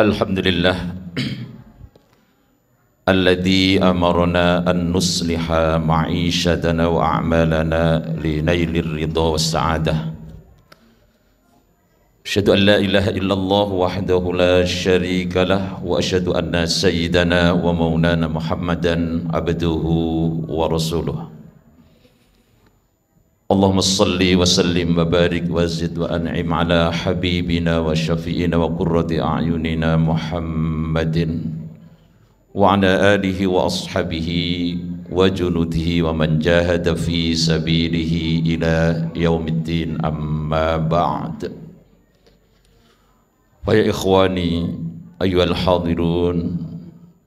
Alhamdulillah alladzi amarna an nusliha ma'ishatana wa a'malana linailir ridha was sa'adah. Asyhadu an la ilaha illallah wahdahu la syarika lah wa asyhadu anna sayyidana wa maulana Muhammadan abduhu wa rasuluh. Allahumma salli wa sallim wa barik wa zid wa an'im ala habibina wa syafi'ina wa qurrati a'yunina Muhammadin wa ala alihi wa ashabihi wa junudihi wa man jahada fi sabilihi ila yaumiddin, amma ba'd. Wa ya ikhwani ayyuhal hadirun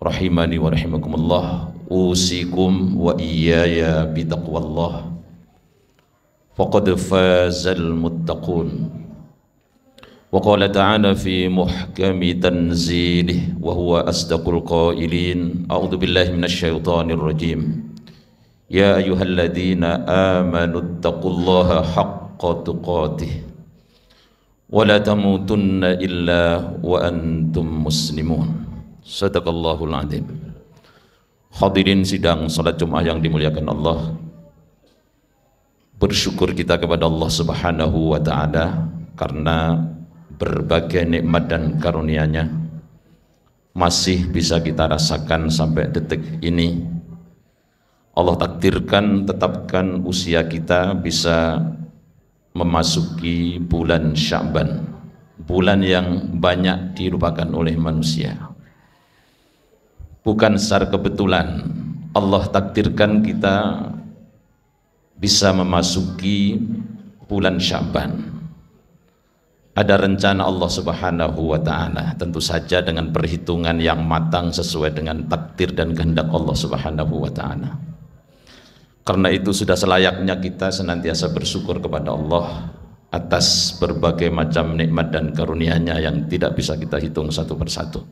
rahimani wa rahimakumullah, usikum wa iyaya bitaqwallah. Faqad fazal muttaqun. Wa qala ta'ala fi muhkami tanzilih wa huwa asdaqul qailin. A'udzu billahi minasy syaithanir rajim. Ya ayyuhalladzina amanu taqullaha haqqa tuqatih wa la tamutunna illa wa antum muslimun. Shadaqallahul adzim. Hadirin sidang salat Jumat yang dimuliakan Allah, bersyukur kita kepada Allah Subhanahu wa ta'ala karena berbagai nikmat dan karunia-Nya masih bisa kita rasakan sampai detik ini. Allah takdirkan, tetapkan usia kita bisa memasuki bulan Sya'ban, bulan yang banyak dilupakan oleh manusia. Bukan secara kebetulan Allah takdirkan kita bisa memasuki bulan Sya'ban. Ada rencana Allah Subhanahu wa ta'ala, tentu saja dengan perhitungan yang matang sesuai dengan takdir dan kehendak Allah Subhanahu wa ta'ala. Karena itu sudah selayaknya kita senantiasa bersyukur kepada Allah atas berbagai macam nikmat dan karunia-Nya yang tidak bisa kita hitung satu persatu.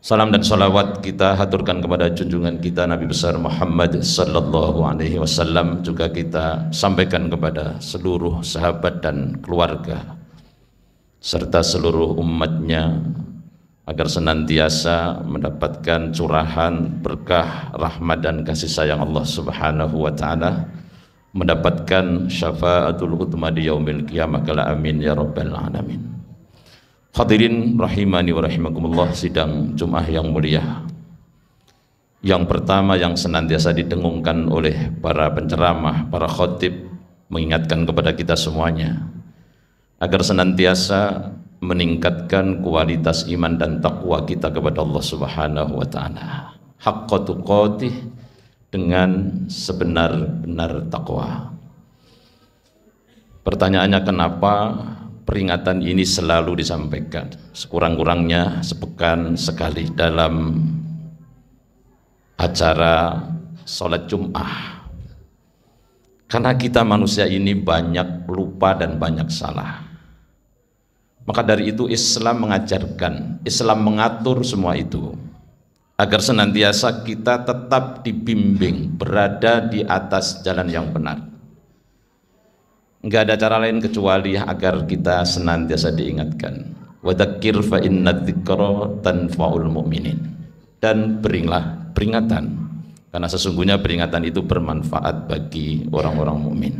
Salam dan salawat kita haturkan kepada junjungan kita Nabi besar Muhammad sallallahu alaihi wasallam, juga kita sampaikan kepada seluruh sahabat dan keluarga serta seluruh umatnya agar senantiasa mendapatkan curahan berkah rahmat dan kasih sayang Allah Subhanahu wa ta'ala, mendapatkan syafaatul utma di yaumil qiyamah kala amin ya rabbal alamin. Hadirin rahimani wa rahimakumullah, sidang Jumat yang mulia. Yang pertama yang senantiasa didengungkan oleh para penceramah, para khatib, mengingatkan kepada kita semuanya agar senantiasa meningkatkan kualitas iman dan takwa kita kepada Allah Subhanahu wa ta'ala. Haqqa tuqatih, dengan sebenar-benar takwa. Pertanyaannya, kenapa peringatan ini selalu disampaikan sekurang-kurangnya sepekan sekali dalam acara sholat Jum'ah? Karena kita manusia ini banyak lupa dan banyak salah. Maka dari itu Islam mengajarkan, Islam mengatur semua itu agar senantiasa kita tetap dibimbing berada di atas jalan yang benar. Enggak ada cara lain kecuali agar kita senantiasa diingatkan. Wadzakkir fa inna dzikra tanfa'ul mu'minin. Dan berilah peringatan, karena sesungguhnya peringatan itu bermanfaat bagi orang-orang mukmin.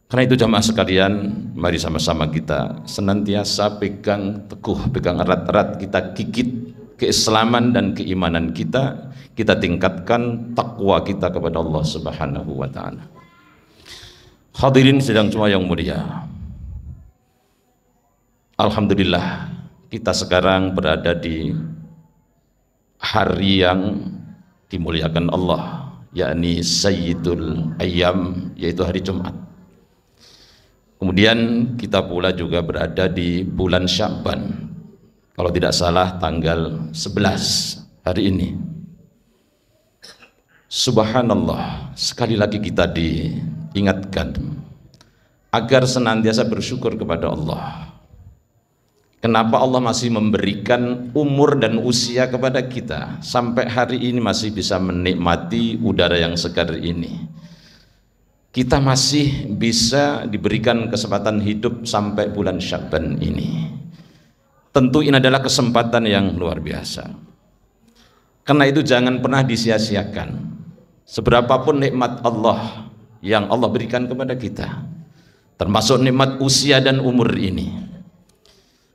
Karena itu jamaah sekalian, mari sama-sama kita senantiasa pegang teguh, pegang erat-erat, kita gigit keislaman dan keimanan kita, kita tingkatkan takwa kita kepada Allah Subhanahu wa ta'ala. Hadirin sidang Jumat yang mulia, alhamdulillah kita sekarang berada di hari yang dimuliakan Allah, yakni Sayyidul Ayyam, yaitu hari Jumat. Kemudian kita pula juga berada di bulan Sya'ban, kalau tidak salah tanggal 11 hari ini. Subhanallah, sekali lagi kita diingatkan agar senantiasa bersyukur kepada Allah. Kenapa Allah masih memberikan umur dan usia kepada kita sampai hari ini masih bisa menikmati udara yang segar ini. kita masih bisa diberikan kesempatan hidup sampai bulan Sya'ban ini. Tentu ini adalah kesempatan yang luar biasa. Karena itu jangan pernah disia-siakan. Seberapapun nikmat Allah yang Allah berikan kepada kita, termasuk nikmat usia dan umur ini.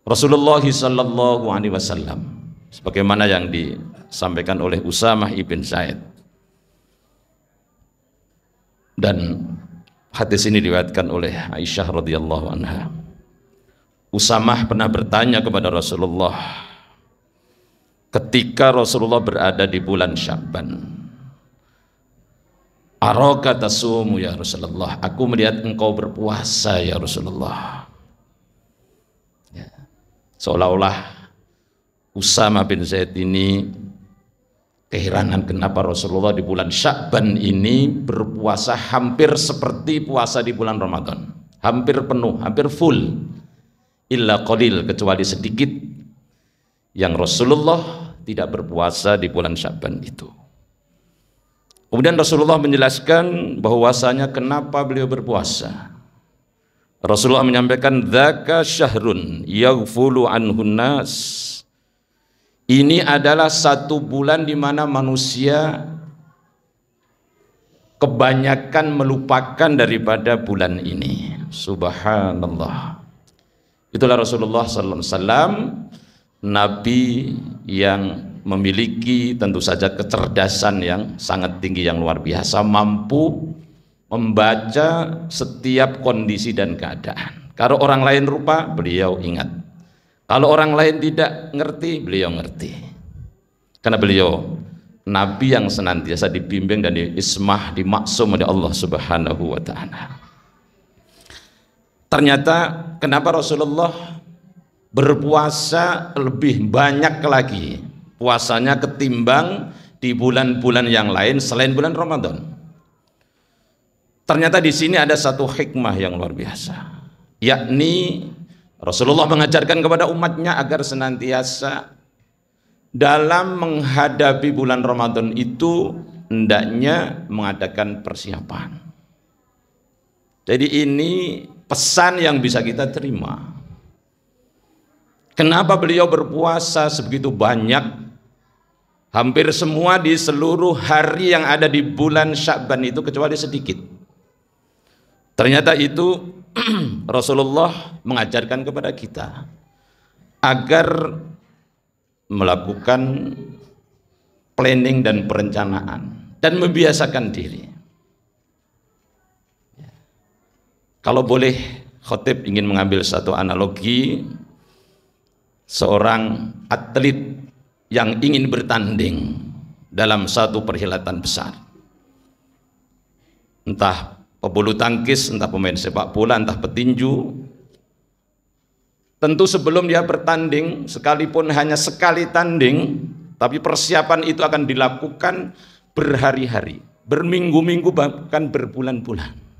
Rasulullah sallallahu alaihi wasallam sebagaimana yang disampaikan oleh Usamah ibn Zaid, dan hadis ini diriwayatkan oleh Aisyah radhiyallahu anha. Usamah pernah bertanya kepada Rasulullah ketika Rasulullah berada di bulan Sya'ban, "Araka tasumu ya Rasulullah, aku melihat engkau berpuasa ya Rasulullah." Ya. Seolah-olah Usamah bin Zaid ini keheranan kenapa Rasulullah di bulan Sya'ban ini berpuasa hampir seperti puasa di bulan Ramadan, hampir penuh, hampir full, illa qalil, kecuali sedikit yang Rasulullah tidak berpuasa di bulan Sya'ban itu. Kemudian Rasulullah menjelaskan bahwasanya kenapa beliau berpuasa. Rasulullah menyampaikan, "Dzaka syahrun yaghfulu anhun nas." Ini adalah satu bulan di mana manusia kebanyakan melupakan daripada bulan ini. Subhanallah. Itulah Rasulullah sallallahu alaihi wasallam, nabi yang memiliki tentu saja kecerdasan yang sangat tinggi, yang luar biasa, mampu membaca setiap kondisi dan keadaan. Kalau orang lain lupa, beliau ingat. Kalau orang lain tidak ngerti, beliau ngerti. Karena beliau nabi yang senantiasa dibimbing dan diismah, dimaksum oleh Allah Subhanahu wa taala. Ternyata kenapa Rasulullah berpuasa lebih banyak lagi puasanya ketimbang di bulan-bulan yang lain selain bulan Ramadan? Ternyata di sini ada satu hikmah yang luar biasa, yakni Rasulullah mengajarkan kepada umatnya agar senantiasa dalam menghadapi bulan Ramadan itu hendaknya mengadakan persiapan. Jadi ini pesan yang bisa kita terima. Kenapa beliau berpuasa sebegitu banyak? Hampir semua di seluruh hari yang ada di bulan Sya'ban itu, kecuali sedikit. Ternyata itu Rasulullah mengajarkan kepada kita agar melakukan planning dan perencanaan dan membiasakan diri. Kalau boleh, khotib ingin mengambil satu analogi, seorang atlet yang ingin bertanding dalam satu perhelatan besar, entah pebulu tangkis, entah pemain sepak bola, entah petinju. Tentu sebelum dia bertanding, sekalipun hanya sekali tanding, tapi persiapan itu akan dilakukan berhari-hari, berminggu-minggu, bahkan berbulan-bulan.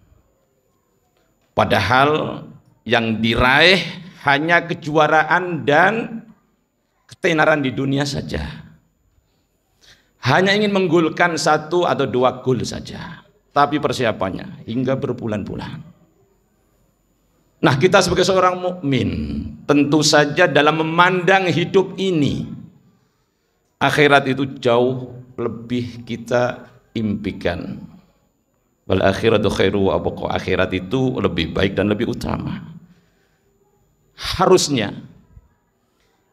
Padahal yang diraih hanya kejuaraan dan ketenaran di dunia saja. Hanya ingin menggolkan 1 atau 2 gol saja, tapi persiapannya hingga berbulan-bulan. Nah, kita sebagai seorang mukmin tentu saja dalam memandang hidup ini, akhirat itu jauh lebih kita impikan. Wal akhiratu khairu wa abqa, akhirat itu lebih baik dan lebih utama. Harusnya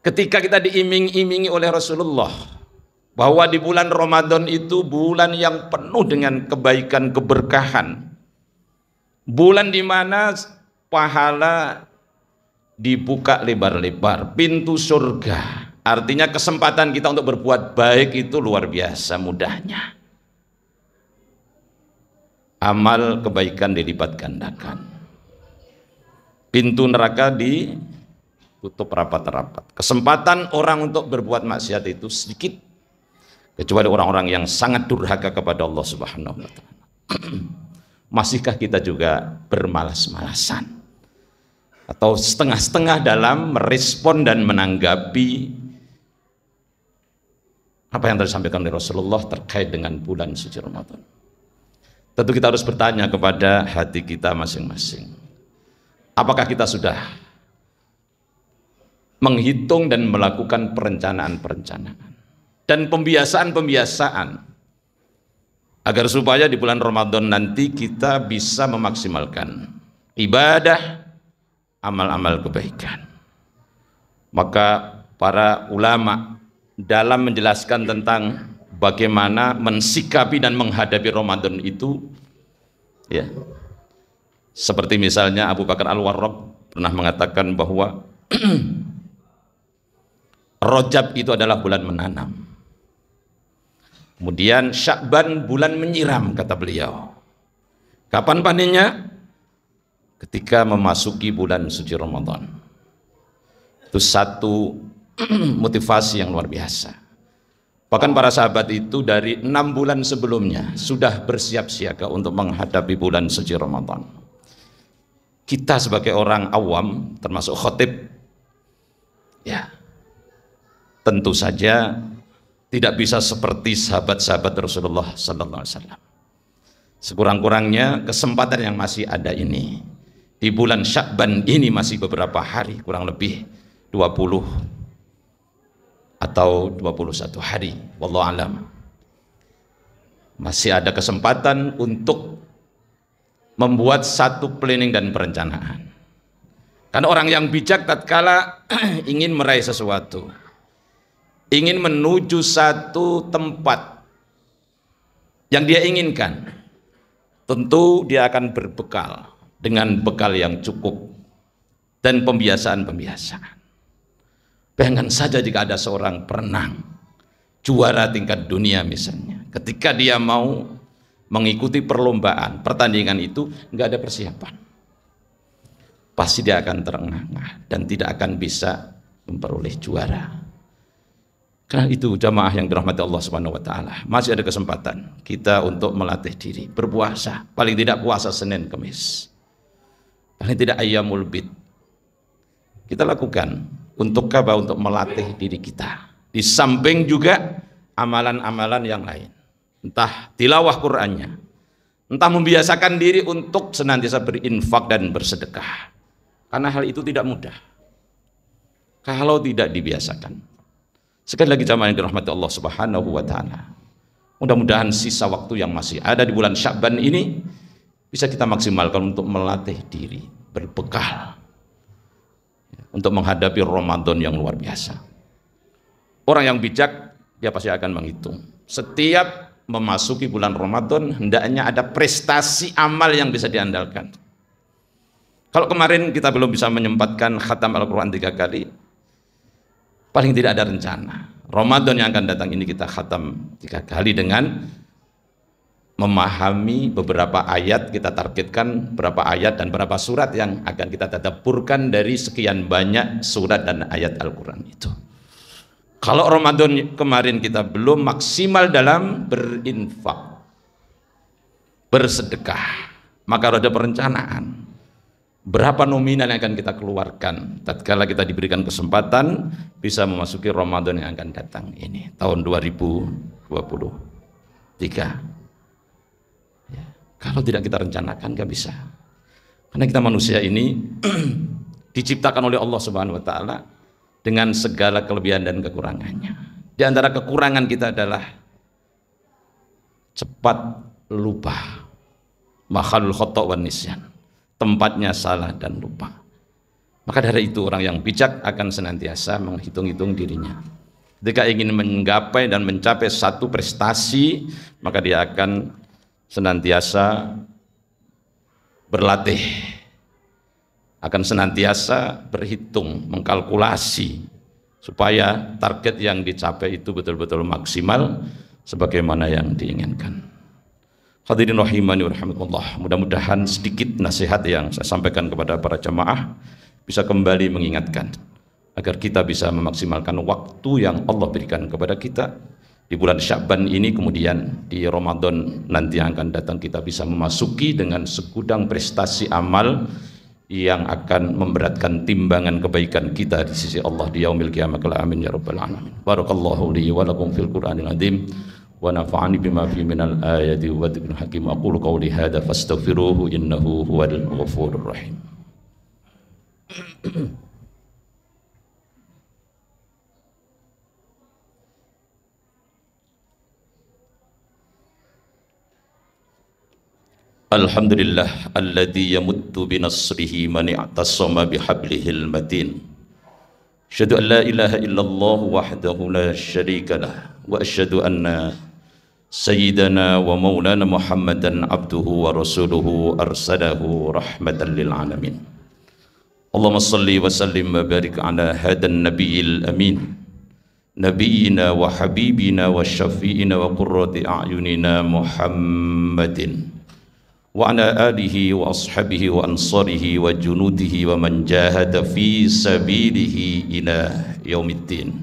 ketika kita diiming-imingi oleh Rasulullah bahwa di bulan Ramadan itu bulan yang penuh dengan kebaikan, keberkahan, bulan di mana pahala dibuka lebar-lebar, pintu surga, artinya kesempatan kita untuk berbuat baik itu luar biasa mudahnya. Amal kebaikan dilipat gandakan, pintu neraka ditutup rapat-rapat. Kesempatan orang untuk berbuat maksiat itu sedikit, kecuali orang-orang yang sangat durhaka kepada Allah Subhanahu wa taala. Masihkah kita juga bermalas-malasan atau setengah-setengah dalam merespon dan menanggapi apa yang disampaikan oleh Rasulullah terkait dengan bulan suci Ramadan? Tentu kita harus bertanya kepada hati kita masing-masing. Apakah kita sudah menghitung dan melakukan perencanaan-perencanaan dan pembiasaan-pembiasaan agar supaya di bulan Ramadan nanti kita bisa memaksimalkan ibadah, amal-amal kebaikan. Maka para ulama dalam menjelaskan tentang bagaimana mensikapi dan menghadapi Ramadan itu, ya, seperti misalnya Abu Bakar Al-Warraq pernah mengatakan bahwa Rajab itu adalah bulan menanam, kemudian Sya'ban bulan menyiram, kata beliau. Kapan panennya? Ketika memasuki bulan suci Ramadan. Itu satu motivasi yang luar biasa. Bahkan para sahabat itu dari 6 bulan sebelumnya sudah bersiap siaga untuk menghadapi bulan suci Ramadan. Kita sebagai orang awam, termasuk khotib, ya, tentu saja tidak bisa seperti sahabat-sahabat Rasulullah sallallahu alaihi wasallam. Sekurang-kurangnya kesempatan yang masih ada ini di bulan Sya'ban ini masih beberapa hari, kurang lebih 20 atau 21 hari, wallahu alam. Masih ada kesempatan untuk membuat satu planning dan perencanaan. Karena orang yang bijak tatkala ingin meraih sesuatu, ingin menuju satu tempat yang dia inginkan, tentu dia akan berbekal dengan bekal yang cukup dan pembiasaan-pembiasaan. Bayangkan saja jika ada seorang perenang juara tingkat dunia misalnya, ketika dia mau mengikuti perlombaan, pertandingan itu nggak ada persiapan, pasti dia akan terengah-engah dan tidak akan bisa memperoleh juara. Karena itu jamaah yang dirahmati Allah Subhanahu wa taala, masih ada kesempatan kita untuk melatih diri, berpuasa, paling tidak puasa Senin Kamis, paling tidak ayyamul bid. Kita lakukan untuk apa? Untuk melatih diri kita. Di samping juga amalan-amalan yang lain. Entah tilawah Qur'annya, entah membiasakan diri untuk senantiasa berinfak dan bersedekah. Karena hal itu tidak mudah kalau tidak dibiasakan. Sekali lagi jamaah yang dirahmati Allah Subhanahu wa taala, mudah-mudahan sisa waktu yang masih ada di bulan Sya'ban ini bisa kita maksimalkan untuk melatih diri, berbekal untuk menghadapi Ramadan yang luar biasa. Orang yang bijak, dia pasti akan menghitung. Setiap memasuki bulan Ramadan, hendaknya ada prestasi amal yang bisa diandalkan. Kalau kemarin kita belum bisa menyempatkan khatam Al-Quran 3 kali, paling tidak ada rencana Ramadan yang akan datang ini kita khatam 3 kali dengan memahami beberapa ayat. Kita targetkan berapa ayat dan berapa surat yang akan kita tadabburkan dari sekian banyak surat dan ayat Al-Quran itu. Kalau Ramadan kemarin kita belum maksimal dalam berinfak, bersedekah, maka ada perencanaan berapa nominal yang akan kita keluarkan tatkala kita diberikan kesempatan bisa memasuki Ramadan yang akan datang ini, tahun 2023. Ya, kalau tidak kita rencanakan nggak bisa. Karena kita manusia ini diciptakan oleh Allah Subhanahu wa taala dengan segala kelebihan dan kekurangannya. Di antara kekurangan kita adalah cepat lupa. Makhalul khata' wan nisyan. Tempatnya salah dan lupa. Maka dari itu orang yang bijak akan senantiasa menghitung-hitung dirinya. Ketika ingin menggapai dan mencapai satu prestasi, maka dia akan senantiasa berlatih, akan senantiasa berhitung, mengkalkulasi supaya target yang dicapai itu betul-betul maksimal sebagaimana yang diinginkan. Hadirin rahimani wa rahimakumullah, mudah-mudahan sedikit nasihat yang saya sampaikan kepada para jamaah bisa kembali mengingatkan agar kita bisa memaksimalkan waktu yang Allah berikan kepada kita di bulan Sya'ban ini, kemudian di Ramadan nanti yang akan datang kita bisa memasuki dengan segudang prestasi amal yang akan memberatkan timbangan kebaikan kita di sisi Allah di yaumil qiyamah. Amin ya rabbal alamin. Barakallahu li wa lakum fil Qur'anil azim wa nafa'ani bima fi minal ayati wa dzikril hakim. Aqulu qawli hadza fastaghfiruhu innahu huwal ghafurur rahim. Alhamdulillah alladzi yamuddu binasrihi man i'tasama bihablihil matin. Asyhadu an la ilaha illallah wahdahu la syarika lah wa asyhadu anna sayyidana wa maulana Muhammadan abduhu wa rasuluhu arsalahu rahmatan lil alamin. Allahumma salli wa sallim wa barik ala hadan nabiyil amin. Nabiyyina wa habibina wa syafi'ina wa qurrati a'yunina Muhammadin wa ala alihi wa ashabihi wa ansarihi wa junudihi wa man jahada fi sabilihi ila yaumiddin.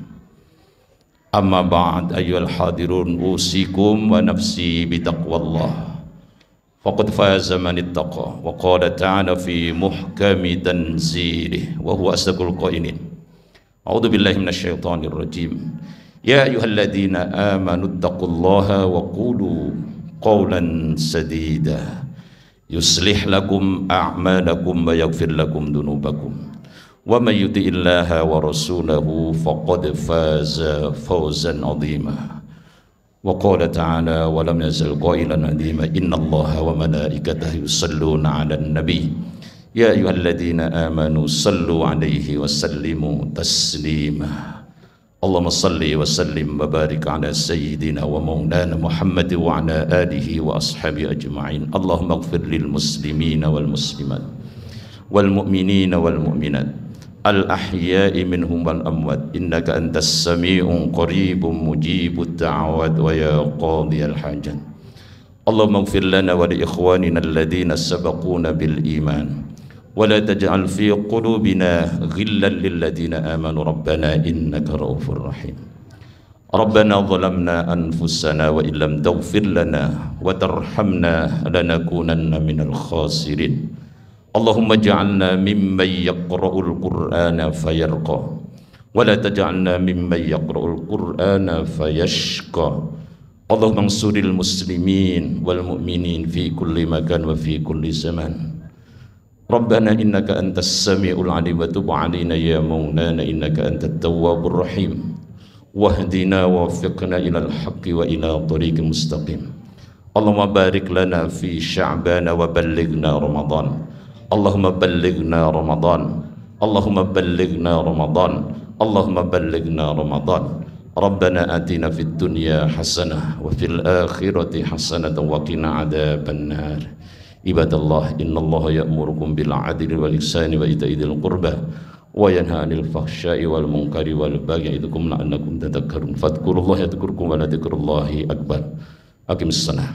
Amma ba'd, ayyuhal hadirun, usikum wa nafsi bitaqwallah. Faqad faza man ittaqa wa qala ta'ala fi muhkami tanzilih wa huwa asdaqul qailin. A'udzu billahi minasyaitonir rajim. Ya ayyuhalladzina amanu taqullaha wa qulu qawlan sadida yuslih lakum a'malakum wa yaghfir lakum dunubakum wa may yuti'illaha wa rasulahu faqad faza fawzan 'azima. Wa qala ta'ala wa lam yazal qailan 'azima innallaha wa malaikatahu yusalluna 'alan nabi ya ayyuhalladzina amanu sallu 'alaihi wa sallimu taslima. Allahumma salli wa sallim wa barik ala sayyidina wa maulana Muhammad wa ala alihi wa ashabihi ajma'in. Allahumma ighfir lil muslimina wal muslimat wal mu'minina wal mu'minat al ahya'i minhum wal amwat innaka antas sami'un qaribun mujibud da'awat wa ya qadiyal hajat. Allahumma ighfir lana wa li ikhwanina alladhina sabaquna bil iman ولا تجعل في قلوبنا غلا للذين آمنوا ربنا إنك رؤوف رحيم. ربنا ظلمنا أنفسنا وإن لم تغفر لنا وترحمنا لنكونن من الخاسرين. اللهم اجعلنا ممن يقرأ القرآن فيرقى ولا تجعلنا ممن يقرأ القرآن فيشقى. اللهم انصر المسلمين والمؤمنين في كل مكان وفي كل زمان. Rabbana innaka antas sami'ul alim wa tub 'alaina ya maulana innaka antat tawwabur rahim wahdina wafiqna ilal haqqi wa ila tariqil mustaqim. Allahumma barik lana fi sya'bana wa ballighna ramadan. Allahumma ballighna ramadan. Allahumma ballighna ramadan. Allahumma ballighna ramadan. Rabbana atina fid dunya hasanah wa fil akhirati hasanah wa qina adzaban nar. Ibadallah, innallaha ya'murukum bil 'adli wal ihsani wa ita'i dzil qurba wa yanha 'anil fahsya'i wal munkari wal baghi ya'idukum la'allakum tadhakkarun. Fadhkurullaha yadhkurkum wa la dzikrullahi akbar. Aqimissalah.